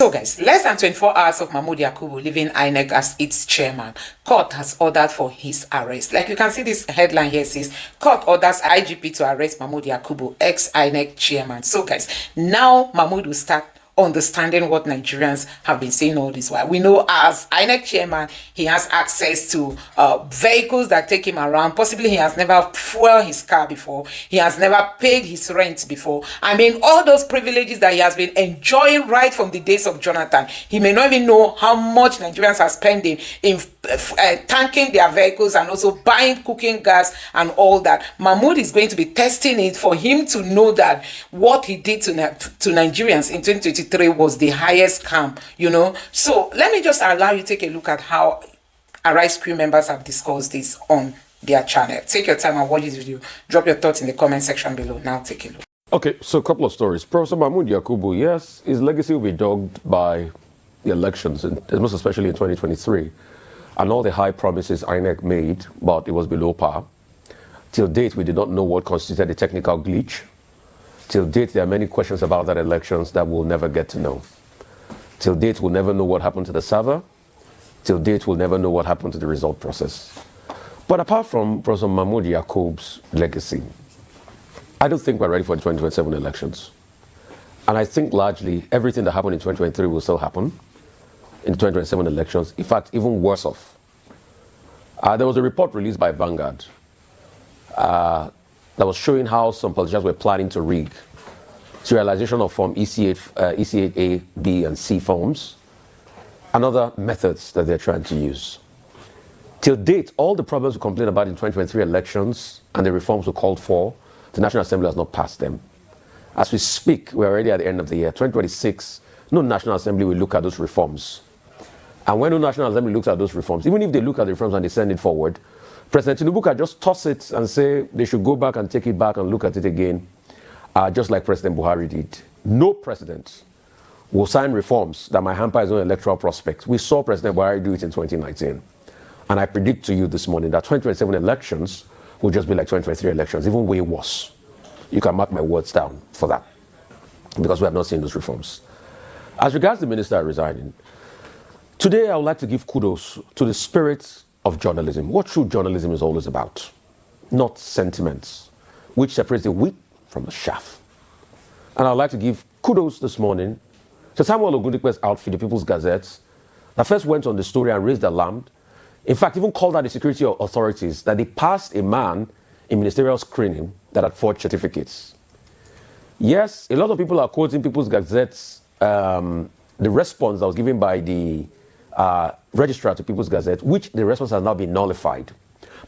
So guys, less than 24 hours of Mahmood Yakubu leaving INEC as its chairman, court has ordered for his arrest. Like you can see, this headline here says, court orders IGP to arrest Mahmood Yakubu, ex-INEC chairman. So guys, now Mahmood will start understanding what Nigerians have been saying all this while. We know as INEC chairman, he has access to vehicles that take him around. Possibly he has never fueled his car before. He has never paid his rent before. I mean, all those privileges that he has been enjoying right from the days of Jonathan. He may not even know how much Nigerians are spending in tanking their vehicles and also buying cooking gas and all that. Mahmood is going to be testing it for him to know that what he did to Nigerians in 2023 was the highest scam, you know. So let me just allow you to take a look at how Arise crew members have discussed this on their channel. Take your time and watch this video. Drop your thoughts in the comment section below. Now take a look. Okay, so a couple of stories. Professor Mahmood Yakubu, yes, his legacy will be dogged by the elections, most especially in 2023, and all the high promises INEC made, but it was below par. Till date, we did not know what constituted a technical glitch. Till date, there are many questions about that elections that we'll never get to know. Till date, we'll never know what happened to the server. Till date, we'll never know what happened to the result process. But apart from Professor Mahmood Yakubu's legacy, I don't think we're ready for the 2027 elections. And I think largely everything that happened in 2023 will still happen in 2027 elections. In fact, even worse off. There was a report released by Vanguard that was showing how some politicians were planning to rig serialization of Form EC8A, B, and C forms, and other methods that they're trying to use. Till date, all the problems we complained about in 2023 elections and the reforms we called for, the National Assembly has not passed them. As we speak, we're already at the end of the year. 2026, no National Assembly will look at those reforms. And when no National Assembly looks at those reforms, even if they look at the reforms and they send it forward, President Tinubu can just toss it and say they should go back and take it back and look at it again, just like President Buhari did. No president will sign reforms that might hamper his own electoral prospects. We saw President Buhari do it in 2019. And I predict to you this morning that 2027 elections will just be like 2023 elections, even way worse. You can mark my words down for that, because we have not seen those reforms. As regards the minister resigning, today I would like to give kudos to the spirit of journalism. What true journalism is always about, not sentiments, which separates the wheat from the chaff. And I'd like to give kudos this morning to Samuel Ogundikpe's outfit, the People's Gazette, that first went on the story and raised the alarm. In fact, even called out the security authorities that they passed a man in ministerial screening that had forged certificates. Yes, a lot of people are quoting People's Gazette's the response that was given by the registrar to People's Gazette, which the response has now been nullified.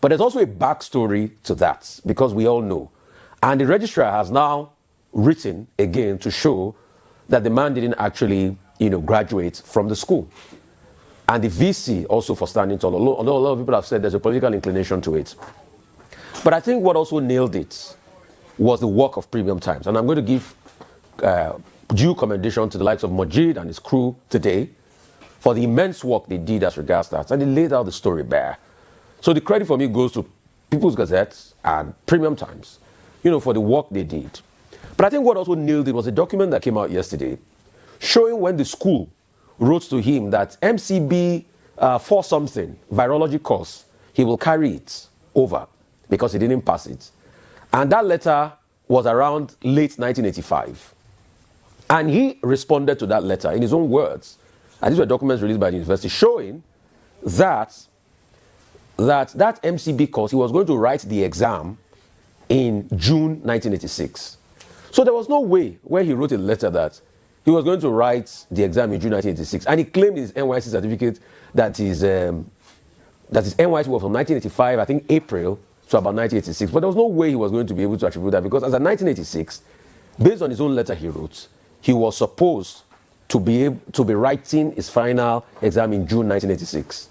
But there's also a backstory to that, because we all know. And the registrar has now written again to show that the man didn't actually, graduate from the school. And the VC also for standing tall, although a lot of people have said there's a political inclination to it. But I think what also nailed it was the work of Premium Times. And I'm going to give due commendation to the likes of Majid and his crew today for the immense work they did as regards that. And they laid out the story bare. So the credit for me goes to People's Gazette and Premium Times, for the work they did. But I think what also nailed it was a document that came out yesterday showing when the school wrote to him that MCB for something, virology course, he will carry it over because he didn't pass it. And that letter was around late 1985. And he responded to that letter in his own words. And these were documents released by the university showing that MCB course, he was going to write the exam in June 1986. So there was no way where he wrote a letter that he was going to write the exam in June 1986, and he claimed his NYC certificate that his NYC was from 1985, I think April, to about 1986. But there was no way he was going to be able to attribute that, because as of 1986, based on his own letter he wrote, he was supposed to be writing his final exam in June 1986.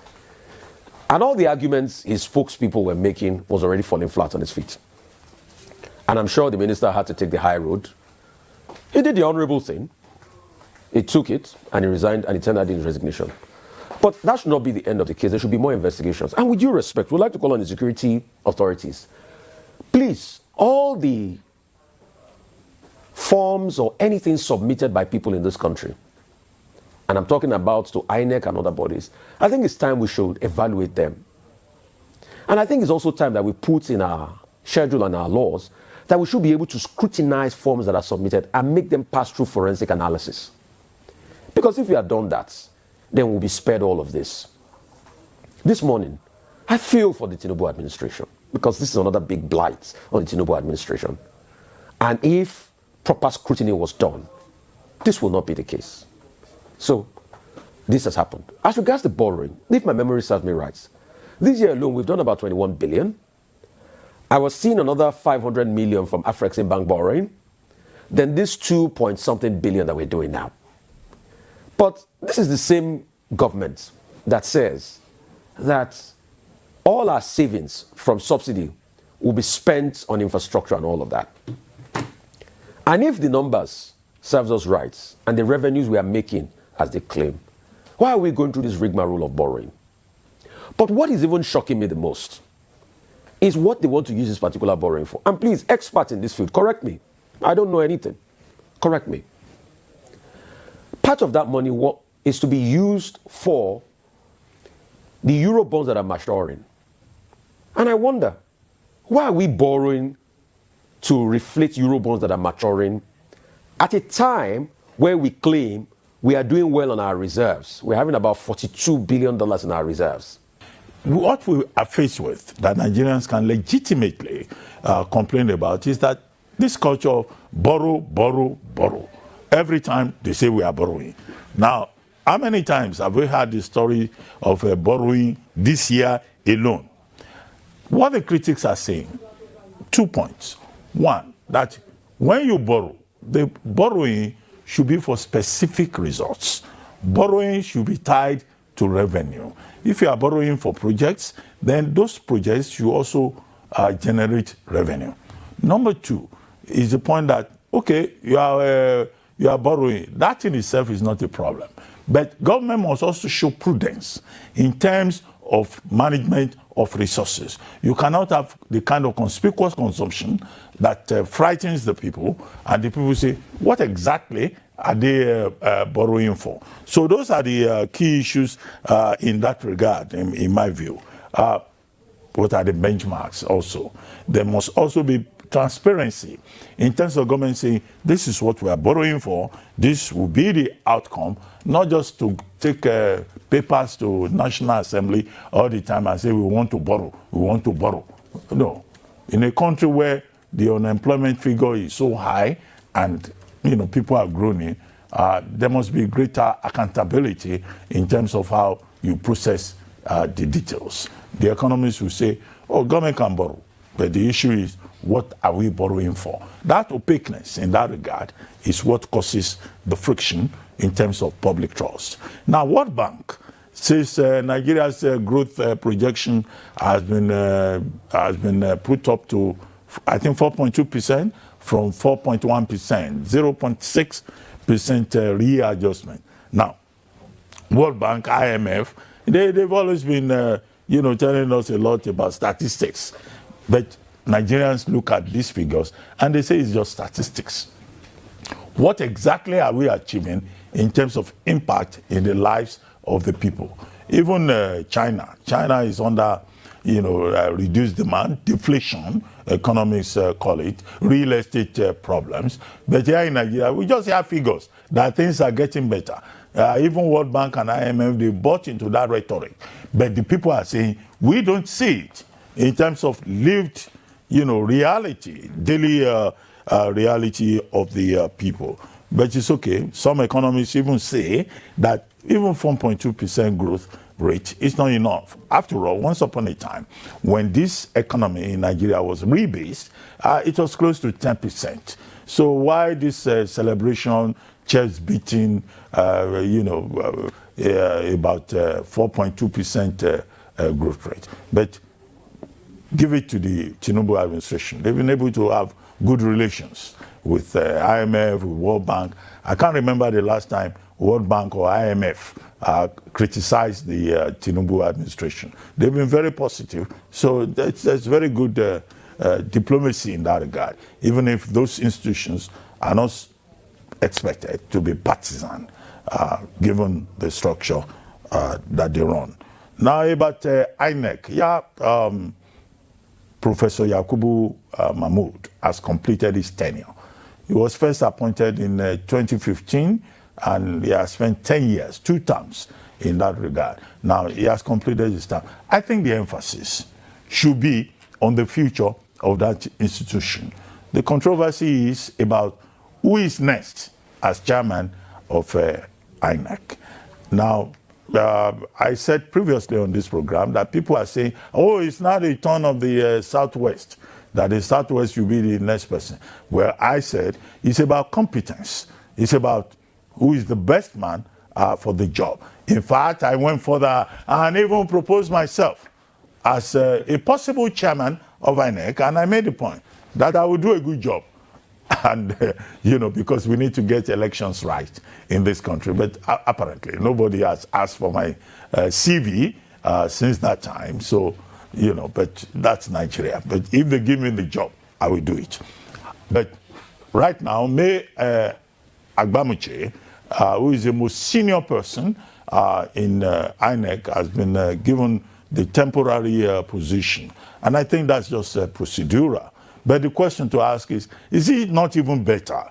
And all the arguments his spokespeople were making was already falling flat on his feet. And I'm sure the minister had to take the high road. He did the honorable thing. He took it, and he resigned, and he tendered in his resignation. But that should not be the end of the case. There should be more investigations. And with due respect, we'd like to call on the security authorities. Please, all the forms or anything submitted by people in this country, and I'm talking about to INEC and other bodies, I think it's time we should evaluate them. And I think it's also time that we put in our schedule and our laws that we should be able to scrutinize forms that are submitted and make them pass through forensic analysis. Because if we had done that, then we'll be spared all of this. This morning, I feel for the Tinubu administration because this is another big blight on the Tinubu administration. And if proper scrutiny was done, this will not be the case. So, this has happened. As regards to borrowing, if my memory serves me right, this year alone, we've done about 21 billion. I was seeing another 500 million from Afrexim borrowing. Then this 2-point-something billion that we're doing now. But this is the same government that says that all our savings from subsidy will be spent on infrastructure and all of that. And if the numbers serves us right and the revenues we are making as they claim, why are we going through this rigmarole of borrowing? But what is even shocking me the most is what they want to use this particular borrowing for. And please, experts in this field, correct me. I don't know anything. Correct me. Part of that money is to be used for the euro bonds that are maturing. And I wonder, why are we borrowing to reflate euro bonds that are maturing at a time where we claim we are doing well on our reserves? We're having about $42 billion in our reserves. What we are faced with that Nigerians can legitimately complain about is that this culture of borrow, borrow, borrow. Every time they say we are borrowing. Now, how many times have we had the story of borrowing this year alone? What the critics are saying, 2 points. One, that when you borrow, the borrowing should be for specific results. Borrowing should be tied to revenue. If you are borrowing for projects, then those projects should also generate revenue. Number two is the point that, okay, you are borrowing. That in itself is not a problem. But government must also show prudence in terms of management of resources. You cannot have the kind of conspicuous consumption that frightens the people, and the people say, what exactly are they borrowing for? So those are the key issues in that regard, in my view. What are the benchmarks also? There must also be transparency in terms of government saying, this is what we are borrowing for, this will be the outcome, not just to take papers to National Assembly all the time and say, we want to borrow, we want to borrow. No. In a country where the unemployment figure is so high and people are groaning, there must be greater accountability in terms of how you process the details. The economists will say, oh, government can borrow, but the issue is, what are we borrowing for? That opaqueness in that regard is what causes the friction in terms of public trust. Now, World Bank says Nigeria's growth projection has been put up to, I think, 4.2% from 4.1%, 0.6% readjustment. Now, World Bank, IMF, they've always been, telling us a lot about statistics, but Nigerians look at these figures and they say it's just statistics. What exactly are we achieving in terms of impact in the lives of the people? Even China is under, reduced demand, deflation, economists call it, real estate problems. But here in Nigeria, we just have figures that things are getting better. Even World Bank and IMF, they bought into that rhetoric. But the people are saying, we don't see it in terms of lived reality, daily reality of the people. But it's okay. Some economists even say that even 4.2% growth rate is not enough. After all, once upon a time, when this economy in Nigeria was rebased, it was close to 10%. So why this celebration, chest beating, about 4.2% growth rate? But give it to the Tinubu administration. They've been able to have good relations with IMF, with World Bank. I can't remember the last time World Bank or IMF criticized the Tinubu administration. They've been very positive. So that's very good diplomacy in that regard, even if those institutions are not expected to be partisan. given the structure that they run. Now about INEC, Professor Yakubu Mahmood has completed his tenure. He was first appointed in 2015, and he has spent 10 years, 2 terms in that regard. Now he has completed his term. I think the emphasis should be on the future of that institution. The controversy is about who is next as chairman of INEC. Now, I said previously on this program that people are saying, oh, it's not a turn of the Southwest, that the Southwest will be the next person. Well, I said it's about competence. It's about who is the best man for the job. In fact, I went further and even proposed myself as a possible chairman of INEC, and I made the point that I would do a good job. And, because we need to get elections right in this country. But apparently, nobody has asked for my CV since that time. So, but that's Nigeria. But if they give me the job, I will do it. But right now, May Agbamuche, who is the most senior person in INEC, has been given the temporary position. And I think that's just procedural. But the question to ask is it not even better,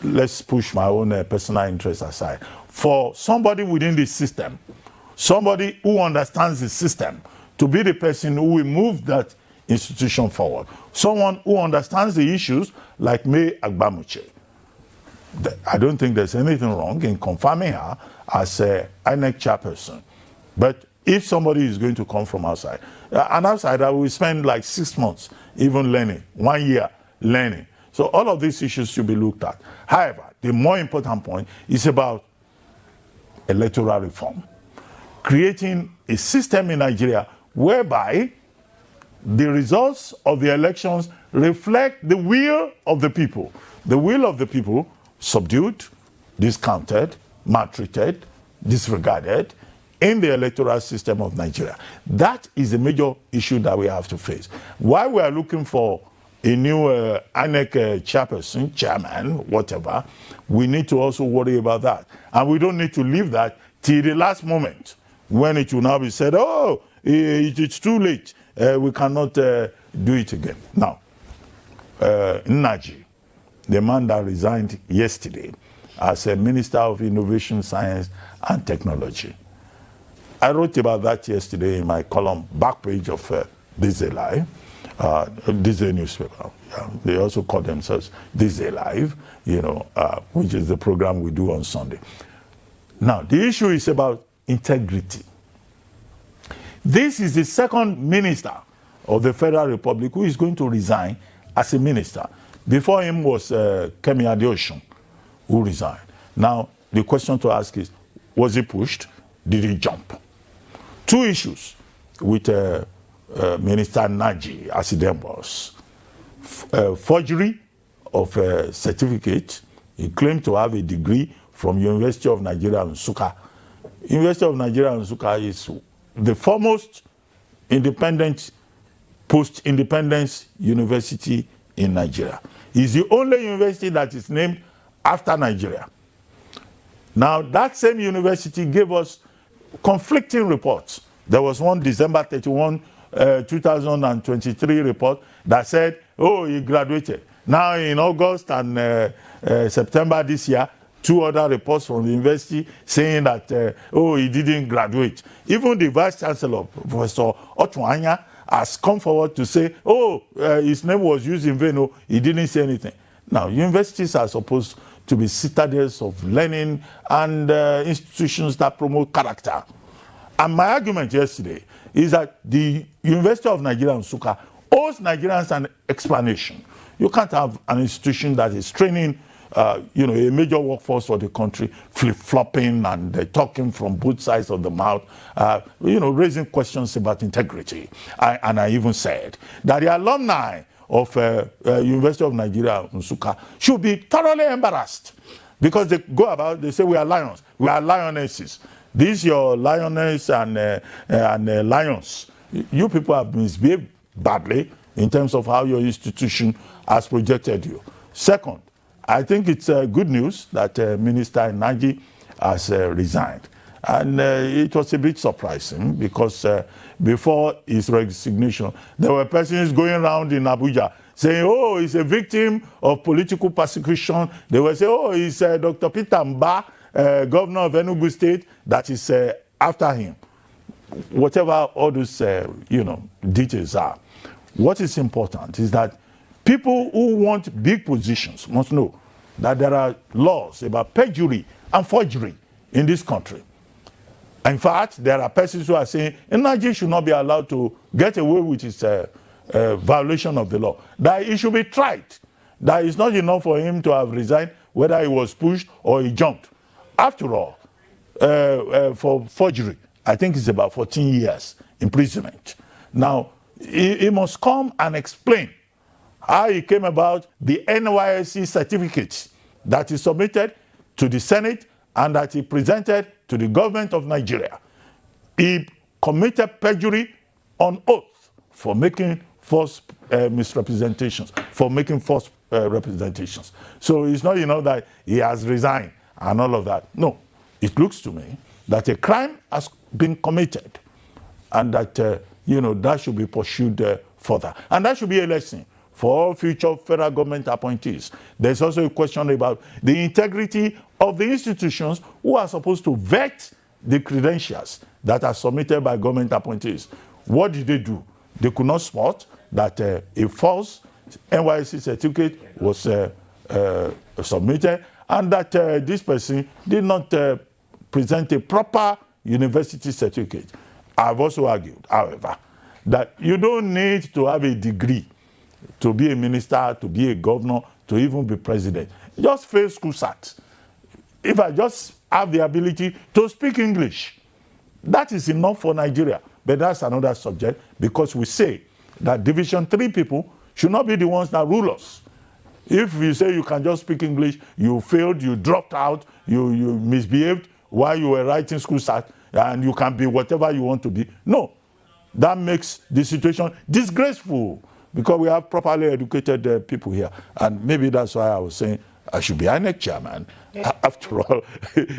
let's push my own personal interest aside, for somebody within the system, somebody who understands the system, to be the person who will move that institution forward, someone who understands the issues like May Agbamuche. I don't think there's anything wrong in confirming her as an INEC chairperson. But if somebody is going to come from outside, an outsider will spend like 6 months even learning, 1 year learning. So all of these issues should be looked at. However, the more important point is about electoral reform. Creating a system in Nigeria whereby the results of the elections reflect the will of the people. The will of the people subdued, discounted, maltreated, disregarded in the electoral system of Nigeria. That is a major issue that we have to face. While we are looking for a new INEC chairperson, chairman, whatever, we need to also worry about that. And we don't need to leave that till the last moment when it will now be said, oh, it's too late. We cannot do it again. Now, nnamdi, the man that resigned yesterday as a Minister of Innovation, Science and Technology. I wrote about that yesterday in my column, back page of This Day Live, This Day newspaper. They also call themselves This Day Live, which is the program we do on Sunday. Now, the issue is about integrity. This is the second minister of the Federal Republic who is going to resign as a minister. Before him was Kemi Adeosun, who resigned. Now, the question to ask is, was he pushed? Did he jump? 2 issues with Minister nnamdi as he then was. Forgery of a certificate. He claimed to have a degree from University of Nigeria, Nsukka. University of Nigeria, Nsukka is the foremost independent, post-independence university in Nigeria. It's the only university that is named after Nigeria. Now, that same university gave us conflicting reports. There was one December 31, 2023 report that said, oh, he graduated. Now in August and September this year, 2 other reports from the university saying that, oh, he didn't graduate. Even the Vice Chancellor, Professor Otuanya, has come forward to say, oh, his name was used in vain. No, he didn't say anything. Now, universities are supposed to be citadels of learning and institutions that promote character. And my argument yesterday is that the University of Nigeria, Nsukka, owes Nigerians an explanation. You can't have an institution that is training a major workforce for the country, flip-flopping and talking from both sides of the mouth, raising questions about integrity. And I even said that the alumni of University of Nigeria, Nsukka, should be thoroughly embarrassed because they go about, they say we are lions, we are lionesses. These your lioness and lions. You people have misbehaved badly in terms of how your institution has projected you. Second, I think it's good news that Minister nnamdi has resigned. And it was a bit surprising because before his resignation, there were persons going around in Abuja saying, oh, he's a victim of political persecution. They were saying, oh, he's Dr. Peter Mba, governor of Enugu State, that is after him. Whatever all those, details are. What is important is that people who want big positions must know that there are laws about perjury and forgery in this country. In fact, there are persons who are saying nnamdi should not be allowed to get away with his violation of the law, that he should be tried, that it's not enough for him to have resigned, whether he was pushed or he jumped. After all, for forgery, I think it's about 14 years imprisonment. Now, he must come and explain how he came about the NYSC certificate that he submitted to the Senate and that he presented to the government of Nigeria. He committed perjury on oath for making false misrepresentations, for making false representations. So it's not, that he has resigned and all of that. No, it looks to me that a crime has been committed and that, that should be pursued further. And that should be a lesson for all future federal government appointees. There's also a question about the integrity of the institutions who are supposed to vet the credentials that are submitted by government appointees. What did they do? They could not spot that a false NYSC certificate was submitted and that this person did not present a proper university certificate. I've also argued, however, that you don't need to have a degree to be a minister, to be a governor, to even be president. Just fail school SAT. If I just have the ability to speak English, that is enough for Nigeria. But that's another subject, because we say that Division 3 people should not be the ones that rule us. If you say you can just speak English, you failed, you dropped out, you misbehaved while you were writing school SAT, and you can be whatever you want to be. No, that makes the situation disgraceful, because we have properly educated people here. And maybe that's why I was saying I should be INEC chairman. Yeah. After all,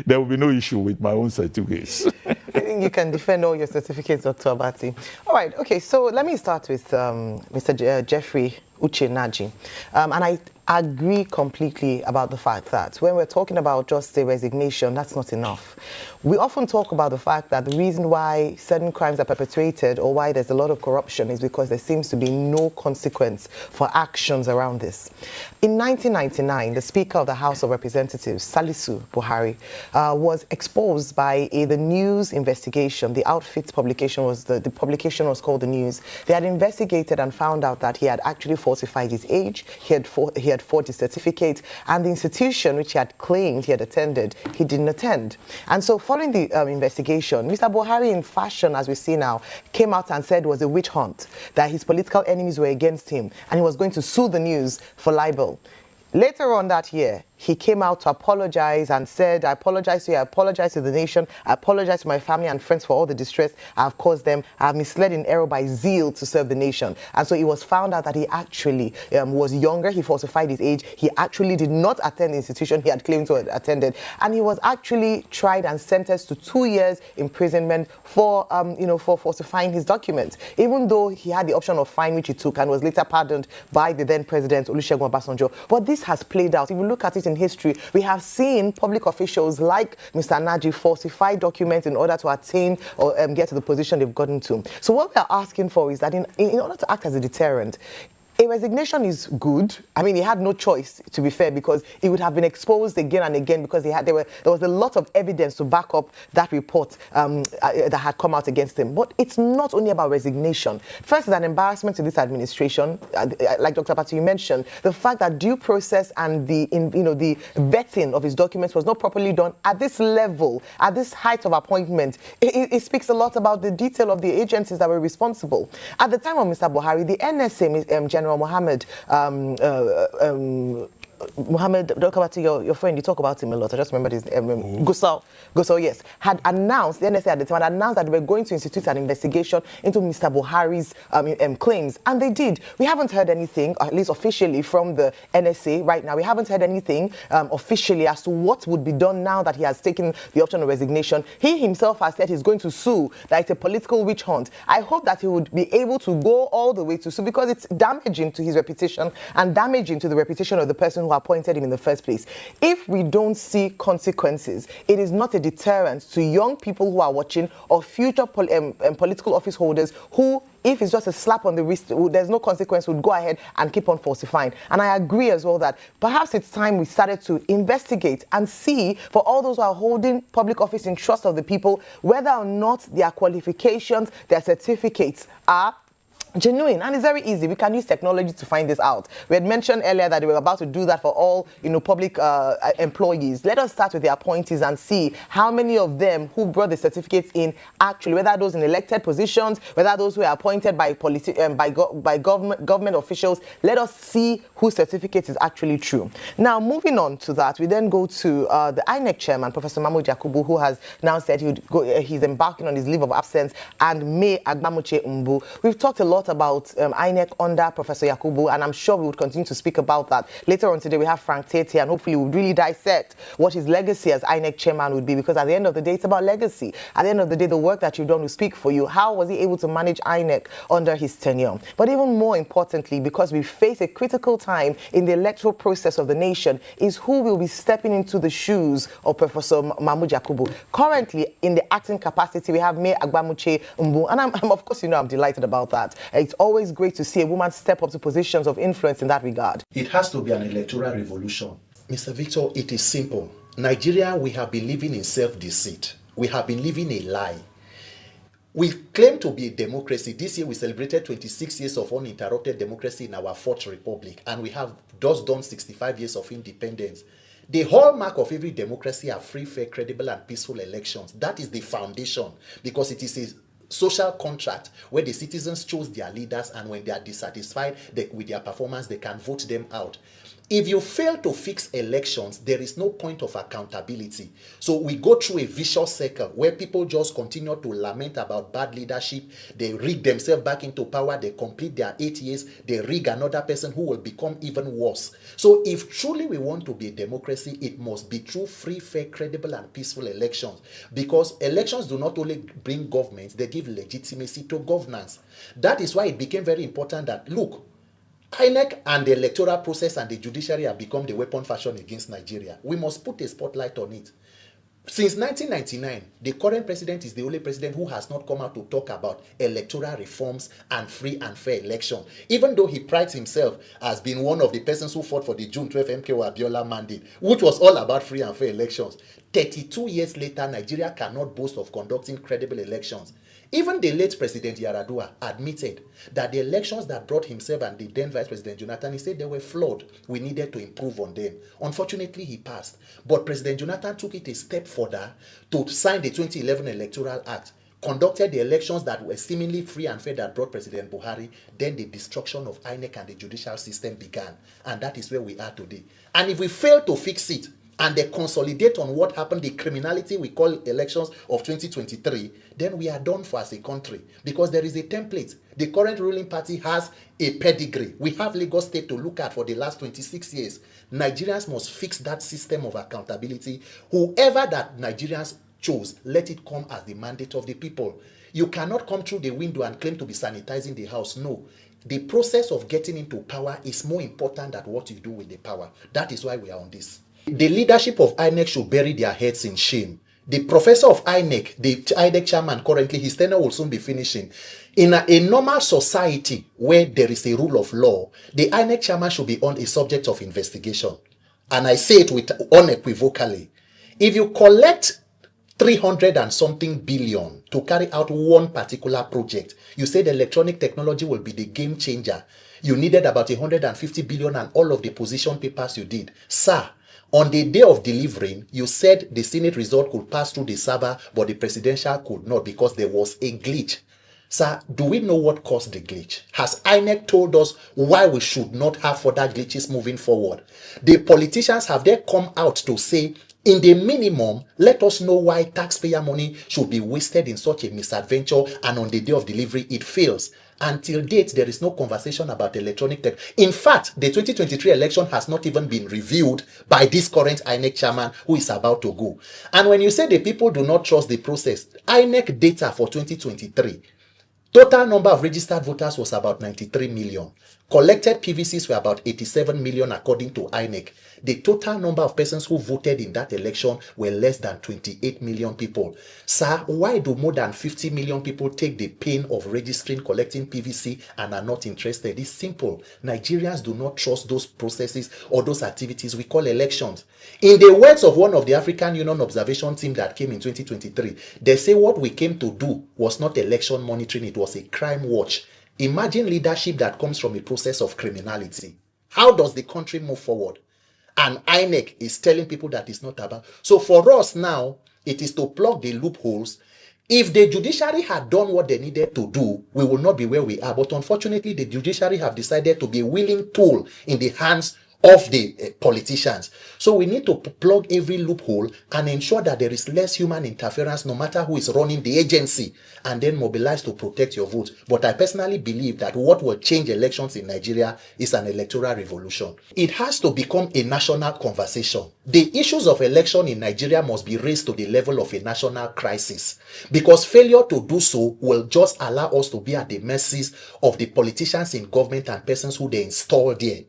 there will be no issue with my own certificates. I think you can defend all your certificates, Dr. Abati. All right, okay, so let me start with Mr. Jeffrey Uche-Naji. And I agree completely about the fact that when we're talking about just a resignation, that's not enough. We often talk about the fact that the reason why certain crimes are perpetrated or why there's a lot of corruption is because there seems to be no consequence for actions around this. In 1999, the Speaker of the House of Representatives, Salisu Buhari, was exposed by the News investigation. The Outfit publication was, the publication was called The News. They had investigated and found out that he had actually falsified his age, he had forged his certificate, and the institution which he had claimed he had attended, he didn't attend. And so following the investigation, Mr. Buhari, in fashion, as we see now, came out and said it was a witch hunt, that his political enemies were against him, and he was going to sue the News for libel. Later on that year, he came out to apologize and said, I apologize to you, I apologize to the nation, I apologize to my family and friends for all the distress I have caused them. I have misled in error by zeal to serve the nation. And so it was found out that he actually was younger, he falsified his age, he actually did not attend the institution he had claimed to have attended, and he was actually tried and sentenced to 2 years imprisonment for, for falsifying his documents, even though he had the option of fine, which he took, and was later pardoned by the then president, Olusegun Obasanjo. But this has played out. If you look at it in history, we have seen public officials like Mr. Naji falsify documents in order to attain or get to the position they've gotten to. So what we're asking for is that in order to act as a deterrent, a resignation is good. I mean, he had no choice, to be fair, because he would have been exposed again and again because there was a lot of evidence to back up that report that had come out against him. But it's not only about resignation. First, it's an embarrassment to this administration. Like Dr. Patu, you mentioned, the fact that due process and the vetting of his documents was not properly done at this level, at this height of appointment. It speaks a lot about the detail of the agencies that were responsible. At the time of Mr. Buhari, the NSA, General Mohammed, Mohammed, talk about your friend, you talk about him a lot. I just remember his Gusau, yes, had announced, the NSA at the time had announced that they were going to institute an investigation into Mr. Buhari's claims. And they did. We haven't heard anything, at least officially, from the NSA right now. We haven't heard anything officially as to what would be done now that he has taken the option of resignation. He himself has said he's going to sue, that it's a political witch hunt. I hope that he would be able to go all the way to sue, because it's damaging to his reputation and damaging to the reputation of the person who appointed him in the first place. If we don't see consequences, it is not a deterrent to young people who are watching, or future political office holders who, if it's just a slap on the wrist, there's no consequence, would go ahead and keep on falsifying. And I agree as well that perhaps it's time we started to investigate and see, for all those who are holding public office in trust of the people, whether or not their qualifications, their certificates are genuine. And it's very easy. We can use technology to find this out. We had mentioned earlier that they were about to do that for all, public employees. Let us start with the appointees and see how many of them who brought the certificates in actually, whether those in elected positions, whether those who are appointed by government officials. Let us see whose certificate is actually true. Now, moving on to that, we then go to the INEC chairman, Professor Mahmood Yakubu, who has now said he's embarking on his leave of absence, and May Agbamuche Mbu. We've talked a lot about INEC under Professor Yakubu, and I'm sure we would continue to speak about that. Later on today, we have Frank Tate here, and hopefully we'll really dissect what his legacy as INEC chairman would be, because at the end of the day, it's about legacy. At the end of the day, the work that you've done will speak for you. How was he able to manage INEC under his tenure? But even more importantly, because we face a critical time in the electoral process of the nation, is who will be stepping into the shoes of Professor Mahmood Yakubu. Currently, in the acting capacity, we have May Agbamuche Mbu, and I'm of course, I'm delighted about that. It's always great to see a woman step up to positions of influence in that regard. It has to be an electoral revolution. Mr. Victor, it is simple. Nigeria, we have been living in self-deceit. We have been living a lie. We claim to be a democracy. This year we celebrated 26 years of uninterrupted democracy in our fourth republic, and we have just done 65 years of independence. The hallmark of every democracy are free, fair, credible, and peaceful elections. That is the foundation, because it is a social contract where the citizens choose their leaders, and when they are dissatisfied with their performance, they can vote them out. If you fail to fix elections, there is no point of accountability. So we go through a vicious circle where people just continue to lament about bad leadership. They rig themselves back into power. They complete their 8 years. They rig another person who will become even worse. So if truly we want to be a democracy, it must be through free, fair, credible, and peaceful elections. Because elections do not only bring governments, they give legitimacy to governance. That is why it became very important that, look, INEC and the electoral process and the judiciary have become the weapon fashion against Nigeria. We must put a spotlight on it. Since 1999, the current president is the only president who has not come out to talk about electoral reforms and free and fair elections, even though he prides himself as being one of the persons who fought for the June 12 MKO Abiola mandate, which was all about free and fair elections. 32 years later, Nigeria cannot boast of conducting credible elections. Even the late President Yaradua admitted that the elections that brought himself and the then Vice President Jonathan, he said they were flawed. We needed to improve on them. Unfortunately, he passed. But President Jonathan took it a step further to sign the 2011 Electoral Act, conducted the elections that were seemingly free and fair that brought President Buhari. Then the destruction of INEC and the judicial system began. And that is where we are today. And if we fail to fix it, and they consolidate on what happened, the criminality we call elections of 2023, then we are done for as a country, because there is a template. The current ruling party has a pedigree. We have Lagos State to look at for the last 26 years. Nigerians must fix that system of accountability. Whoever that Nigerians chose, let it come as the mandate of the people. You cannot come through the window and claim to be sanitizing the house. No. The process of getting into power is more important than what you do with the power. That is why we are on this. The leadership of INEC should bury their heads in shame. The professor of INEC, the INEC chairman currently, his tenure will soon be finishing. In a normal society where there is a rule of law, the INEC chairman should be on a subject of investigation. And I say it with unequivocally. If you collect 300 and something billion to carry out one particular project, you say the electronic technology will be the game changer. You needed about 150 billion and all of the position papers you did. Sir, on the day of delivering, you said the Senate result could pass through the server, but the presidential could not because there was a glitch. Sir, do we know what caused the glitch? Has INEC told us why we should not have further glitches moving forward? The politicians, have they come out to say, in the minimum, let us know why taxpayer money should be wasted in such a misadventure and on the day of delivery it fails? Until date, there is no conversation about electronic tech. In fact, the 2023 election has not even been reviewed by this current INEC chairman who is about to go. And when you say the people do not trust the process, INEC data for 2023, total number of registered voters was about 93 million. Collected PVCs were about 87 million according to INEC. The total number of persons who voted in that election were less than 28 million people. Sir, why do more than 50 million people take the pain of registering, collecting PVC and are not interested? It's simple. Nigerians do not trust those processes or those activities we call elections. In the words of one of the African Union observation team that came in 2023, they say what we came to do was not election monitoring, it was a crime watch. Imagine leadership that comes from a process of criminality. How does the country move forward? And INEC is telling people that it's not about. So for us now, it is to plug the loopholes. If the judiciary had done what they needed to do, we will not be where we are. But unfortunately, the judiciary have decided to be a willing tool in the hands of the politicians. So we need to plug every loophole and ensure that there is less human interference no matter who is running the agency, and then mobilize to protect your vote. But I personally believe that what will change elections in Nigeria is an electoral revolution. It has to become a national conversation. The issues of election in Nigeria must be raised to the level of a national crisis, because failure to do so will just allow us to be at the mercies of the politicians in government and persons who they install there.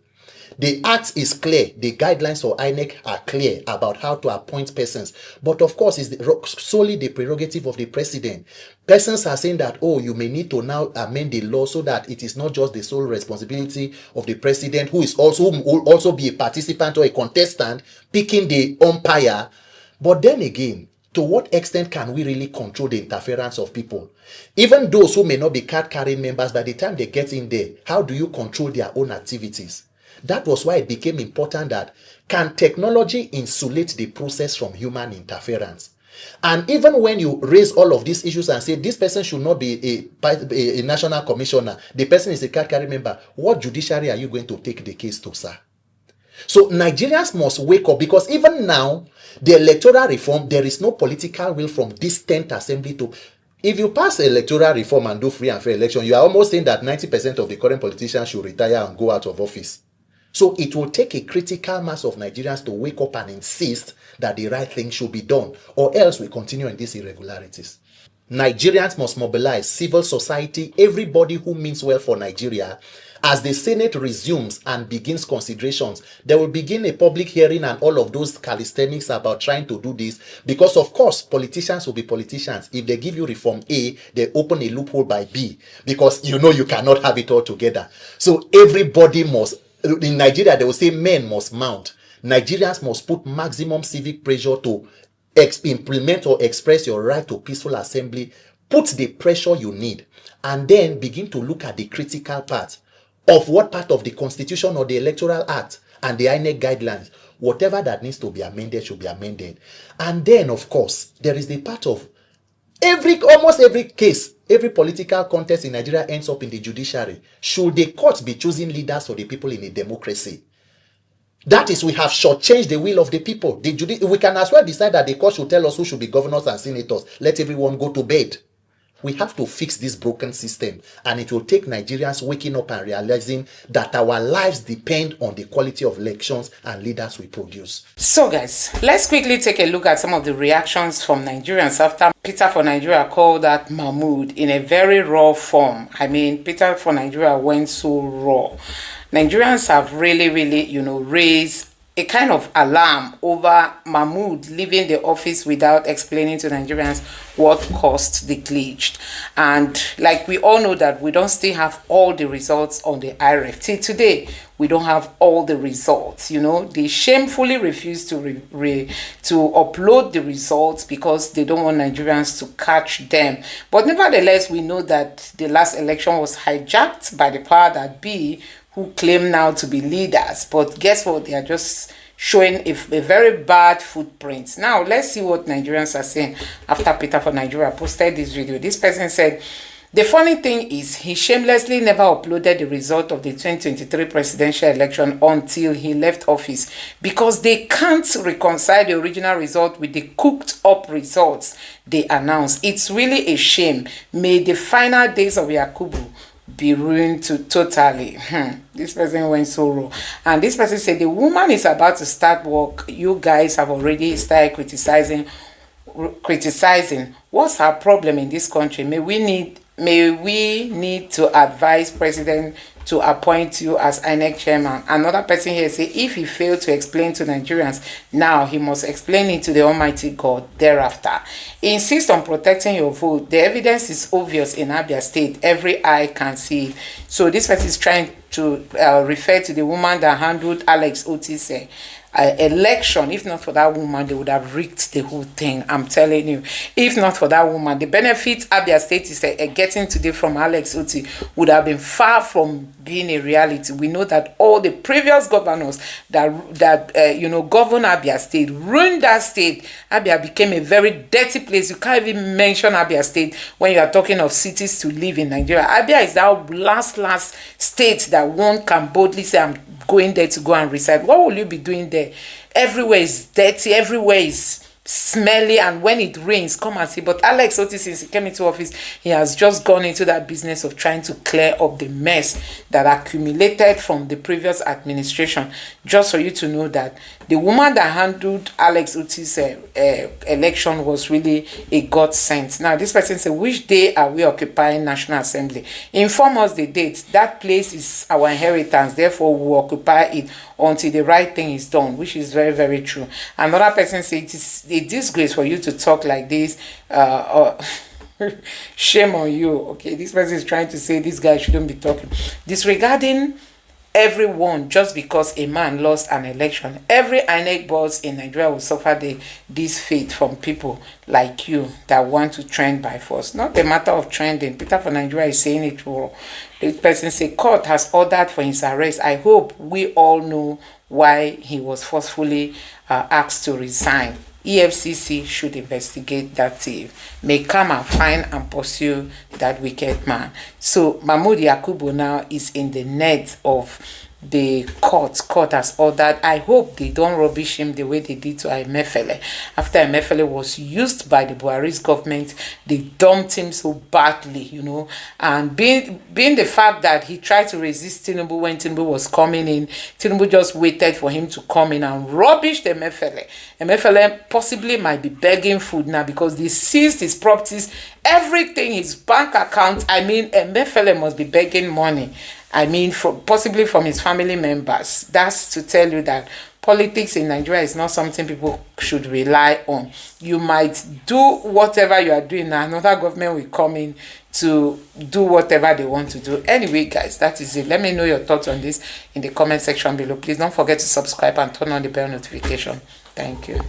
The act is clear. The guidelines for INEC are clear about how to appoint persons. But of course, it's solely the prerogative of the president. Persons are saying that, oh, you may need to now amend the law so that it is not just the sole responsibility of the president, who will also be a participant or a contestant, picking the umpire. But then again, to what extent can we really control the interference of people? Even those who may not be card-carrying members, by the time they get in there, how do you control their own activities? That was why it became important that, can technology insulate the process from human interference? And even when you raise all of these issues and say this person should not be a national commissioner, the person is a card-carrying member, what judiciary are you going to take the case to, sir? So Nigerians must wake up, because even now, the electoral reform, there is no political will from this 10th assembly to... If you pass electoral reform and do free and fair election, you are almost saying that 90% of the current politicians should retire and go out of office. So it will take a critical mass of Nigerians to wake up and insist that the right thing should be done, or else we continue in these irregularities. Nigerians must mobilize civil society, everybody who means well for Nigeria. As the Senate resumes and begins considerations, they will begin a public hearing and all of those calisthenics about trying to do this, because of course politicians will be politicians. If they give you reform A, they open a loophole by B, because you know you cannot have it all together. So everybody must, in Nigeria they will say men must mount. Nigerians must put maximum civic pressure to implement or express your right to peaceful assembly. Put the pressure you need, and then begin to look at the critical part of what part of the Constitution or the Electoral Act and the INEC guidelines, whatever that needs to be amended should be amended. And then, of course, there is the part of almost every case, every political contest in Nigeria ends up in the judiciary. Should the courts be choosing leaders for the people in a democracy? That is, we have shortchanged the will of the people. We can as well decide that the court should tell us who should be governors and senators. Let everyone go to bed. We have to fix this broken system, and it will take Nigerians waking up and realizing that our lives depend on the quality of elections and leaders we produce. So guys, let's quickly take a look at some of the reactions from Nigerians after Peter for Nigeria called that Mahmood in a very raw form. I mean, Peter for Nigeria went so raw. Nigerians have really, raised a kind of alarm over Mahmood leaving the office without explaining to Nigerians what caused the glitch. And like we all know that we don't still have all the results on the IRF. Till today, we don't have all the results. They shamefully refuse to upload the results because they don't want Nigerians to catch them. But nevertheless, we know that the last election was hijacked by the power that be, who claim now to be leaders. But guess what? They are just showing a very bad footprint. Now, let's see what Nigerians are saying after Peter for Nigeria posted this video. This person said, The funny thing is, he shamelessly never uploaded the result of the 2023 presidential election until he left office, because they can't reconcile the original result with the cooked up results they announced. It's really a shame. May the final days of Yakubu be ruined totally. This person went so wrong. And this person said, the woman is about to start work. You guys have already started criticizing. What's her problem in this country? May we need to advise president to appoint you as INEC chairman. Another person here say, if he failed to explain to Nigerians now, he must explain it to the Almighty God thereafter. Insist on protecting your vote. The evidence is obvious in Abia State. Every eye can see it. So this person is trying to refer to the woman that handled Alex Otis election. If not for that woman, they would have rigged the whole thing. I'm telling you. If not for that woman, the benefit Abia State is getting today from Alex Otis would have been far from being a reality. We know that all the previous governors that govern Abia State ruined that state. Abia became a very dirty place. You can't even mention Abia State when you are talking of cities to live in Nigeria. Abia is that last state that one can boldly say, I'm going there to go and reside. What will you be doing there? Everywhere is dirty, everywhere is smelly, and when it rains, come and see. But Alex Otis, since he came into office, he has just gone into that business of trying to clear up the mess that accumulated from the previous administration. Just for you to know that the woman that handled Alex Otis' election was really a godsend. Now, this person said, which day are we occupying National Assembly? Inform us the date. That place is our inheritance. Therefore, we will occupy it until the right thing is done, which is very, very true. Another person said, it is a disgrace for you to talk like this. Shame on you. Okay, this person is trying to say this guy shouldn't be talking. Disregarding everyone just because a man lost an election. Every INEC boss in Nigeria will suffer this fate from people like you that want to trend by force. Not a matter of trending. Peter for Nigeria is saying it wrong. The person say court has ordered for his arrest. I hope we all know why he was forcefully asked to resign. EFCC should investigate that thief. May come and find and pursue that wicked man. So Mahmood Yakubu now is in the net of the court. Court has ordered. I hope they don't rubbish him the way they did to Emefiele. After Emefiele was used by the Buhari's government, they dumped him so badly, and being the fact that he tried to resist Tinubu when Tinubu was coming in, Tinubu just waited for him to come in and rubbished Emefiele. Emefiele possibly might be begging food now because they seized his properties, everything, his bank account. I mean, Emefiele must be begging money. Possibly from his family members. That's to tell you that politics in Nigeria is not something people should rely on. You might do whatever you are doing, and another government will come in to do whatever they want to do. Anyway, guys, that is it. Let me know your thoughts on this in the comment section below. Please don't forget to subscribe and turn on the bell notification. Thank you.